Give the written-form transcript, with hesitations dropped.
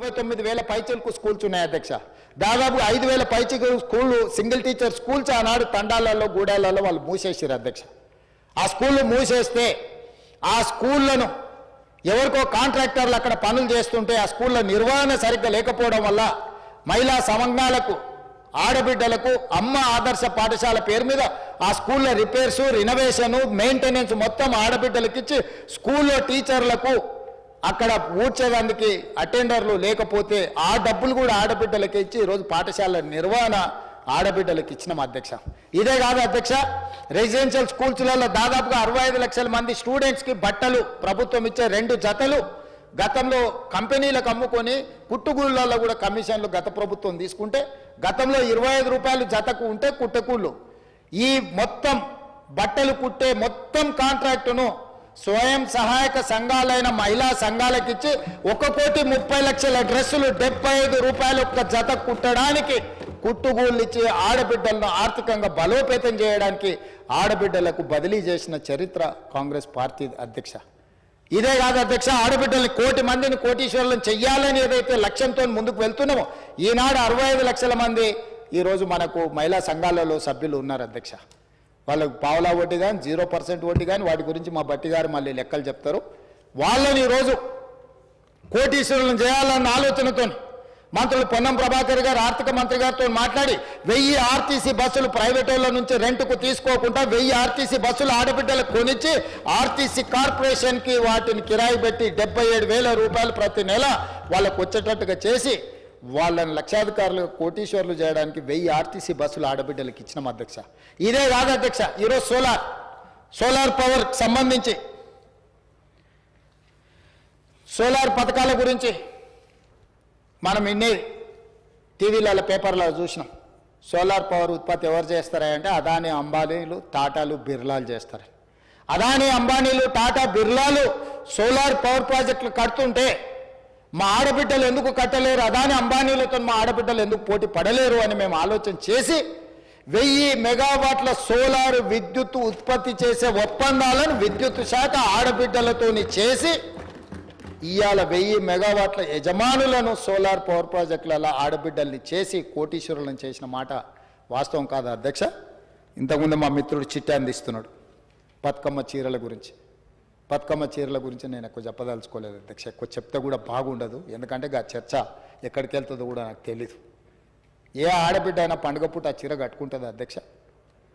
29,000 పైచలకు schools ఉన్నాయి అధ్యక్ష. దాదాపు 5,000 పైచకు స్కూళ్ళు సింగిల్ టీచర్ స్కూల్స్ ఆనాడు తండాలలో గూడాలలో వాళ్ళు మూసేసారు అధ్యక్ష. ఆ స్కూళ్ళు మూసేస్తే ఆ స్కూళ్ళను ఎవరికో కాంట్రాక్టర్లు అక్కడ పనులు చేస్తుంటే ఆ స్కూళ్ళ నిర్వహణ సరిగ్గా లేకపోవడం వల్ల మహిళా సంఘాలకు ఆడబిడ్డలకు అమ్మ ఆదర్శ పాఠశాల పేరు మీద ఆ స్కూళ్ళ రిపేర్సు రినోవేషను మెయింటెనెన్స్ మొత్తం ఆడబిడ్డలకు ఇచ్చి స్కూల్లో టీచర్లకు అక్కడ ఊడ్చేదానికి అటెండర్లు లేకపోతే ఆ డబ్బులు కూడా ఆడబిడ్డలకి ఇచ్చి ఈరోజు పాఠశాల నిర్వహణ ఆడబిడ్డలకు ఇచ్చినాం అధ్యక్ష. ఇదే కాదు అధ్యక్ష, రెసిడెన్షియల్ స్కూల్స్లలో దాదాపుగా 65 లక్షల మంది స్టూడెంట్స్కి బట్టలు ప్రభుత్వం ఇచ్చే 2 జతలు గతంలో కంపెనీలకు అమ్ముకొని కుట్టుగూళ్ళల్లో కూడా కమిషన్లు గత ప్రభుత్వం తీసుకుంటే గతంలో 25 రూపాయలు జతకు ఉంటే కుట్టకూళ్ళు ఈ మొత్తం బట్టలు కుట్టే మొత్తం కాంట్రాక్టును స్వయం సహాయక సంఘాలైన మహిళా సంఘాలకు ఇచ్చి 1,30,00,000 డ్రెస్సులు 75 రూపాయలు ఒక్క జత కుట్టడానికి కుట్టుగూళ్ళు ఇచ్చి ఆడబిడ్డలను ఆర్థికంగా బలోపేతం చేయడానికి ఆడబిడ్డలకు బదిలీ చేసిన చరిత్ర కాంగ్రెస్ పార్టీ అధ్యక్ష. ఇదే కాదు అధ్యక్ష, ఆడబిడ్డల్ని 1,00,00,000 మందిని కోటీశ్వరులను చెయ్యాలని ఏదైతే లక్ష్యంతో ముందుకు వెళ్తున్నామో ఈనాడు 65 లక్షల మంది ఈరోజు మనకు మహిళా సంఘాలలో సభ్యులు ఉన్నారు అధ్యక్ష. వాళ్ళకు పావలా ఓటు కానీ 0% ఓటు కానీ వాటి గురించి మా బట్టి గారు మళ్ళీ లెక్కలు చెప్తారు. వాళ్ళని ఈరోజు కోటీశ్వరులను చేయాలన్న ఆలోచనతో మంత్రులు పొన్నం ప్రభాకర్ గారు ఆర్థిక మంత్రి గారితో మాట్లాడి 1000 ఆర్టీసీ బస్సులు ప్రైవేట్ వాళ్ళ నుంచి రెంట్కు తీసుకోకుండా 1000 ఆర్టీసీ బస్సులు ఆడబిడ్డలకు కొనిచ్చి ఆర్టీసీ కార్పొరేషన్కి వాటిని కిరాయి పెట్టి 77,000 రూపాయలు ప్రతి నెల వాళ్ళకు వచ్చేటట్టుగా చేసి వాళ్ళని లక్షాధికారులు కోటీశ్వర్లు చేయడానికి 1000 ఆర్టీసీ బస్సులు ఆడబిడ్డలకు ఇచ్చినాం అధ్యక్ష. ఇదే కాదు అధ్యక్ష, ఈరోజు సోలార్ పవర్ సంబంధించి సోలార్ పథకాల గురించి మనం ఇన్ని టీవీలలో పేపర్లో చూసినాం. సోలార్ పవర్ ఉత్పత్తి ఎవరు చేస్తారా అంటే అదానీ అంబానీలు టాటాలు బిర్లాలు చేస్తారు. అదానీ అంబానీలు టాటా బిర్లాలు సోలార్ పవర్ ప్రాజెక్టులు కడుతుంటే మా ఆడబిడ్డలు ఎందుకు కట్టలేరు, అదానీ అంబానీలతో మా ఆడబిడ్డలు ఎందుకు పోటీ పడలేరు అని మేము ఆలోచన చేసి 1000 మెగావాట్ల సోలార్ విద్యుత్ ఉత్పత్తి చేసే ఒప్పందాలను విద్యుత్ శాఖ ఆడబిడ్డలతోని చేసి ఇవాళ 1000 మెగావాట్ల యజమానులను సోలార్ పవర్ ప్రాజెక్టులలో ఆడబిడ్డల్ని చేసి కోటీశ్వరులను చేసిన మాట వాస్తవం కాదా అధ్యక్ష? ఇంతకుముందు మా మిత్రుడు చిట్టి అందిస్తున్నాడు బతుకమ్మ చీరల గురించి. బతుకమ్మ చీరల గురించి నేను ఎక్కువ చెప్పదలుచుకోలేదు అధ్యక్ష. ఎక్కువ చెప్తే కూడా బాగుండదు, ఎందుకంటే ఆ చర్చ ఎక్కడికి వెళ్తుందో కూడా నాకు తెలీదు. ఏ ఆడబిడ్డ అయినా పండుగ పూట ఆ చీర కట్టుకుంటుంది అధ్యక్ష?